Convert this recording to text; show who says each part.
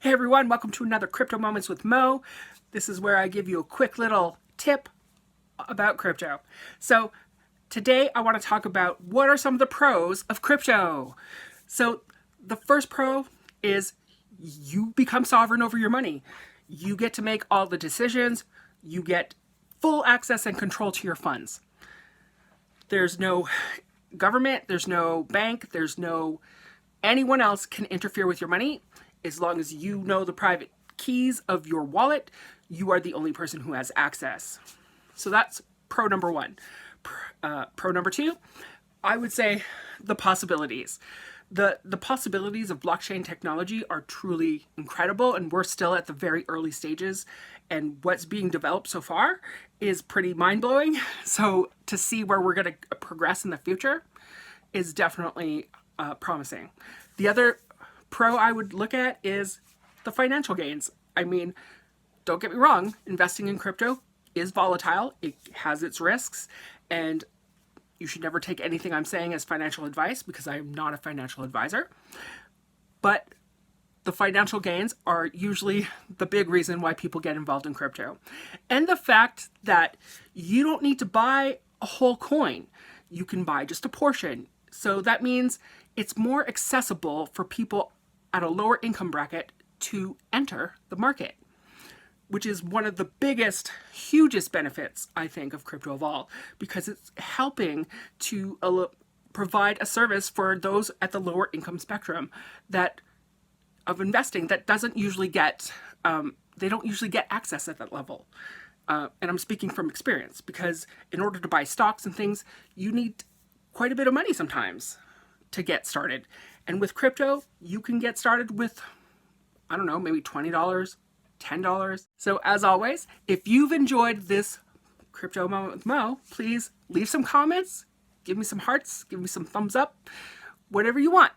Speaker 1: Hey everyone, welcome to another Crypto Moments with Mo. This is where I give you a quick little tip about crypto. So today I want to talk about what are some of the pros of crypto. So the first pro is you become sovereign over your money. You get to make all the decisions. You get full access and control to your funds. There's no government, there's no bank, there's no anyone else can interfere with your money. As long as you know the private keys of your wallet, you are the only person who has access. So that's pro number one. Pro number two, I would say the possibilities. The possibilities of blockchain technology are truly incredible, and we're still at the very early stages, and what's being developed so far is pretty mind-blowing. So to see where we're going to progress in the future is definitely promising. The other pro I would look at is the financial gains. I mean, don't get me wrong, investing in crypto is volatile. It has its risks, and you should never take anything I'm saying as financial advice because I am not a financial advisor. But the financial gains are usually the big reason why people get involved in crypto. And the fact that you don't need to buy a whole coin. You can buy just a portion. So that means it's more accessible for people at a lower income bracket to enter the market, which is one of the biggest, hugest benefits, I think, of crypto of all, because it's helping to provide a service for those at the lower income spectrum of investing that doesn't usually get, they don't usually get access at that level. And I'm speaking from experience, because in order to buy stocks and things, you need quite a bit of money sometimes to get started. And with crypto, you can get started with, I don't know, maybe $20, $10. So as always, if you've enjoyed this Crypto Moment with Mo, please leave some comments, give me some hearts, give me some thumbs up, whatever you want.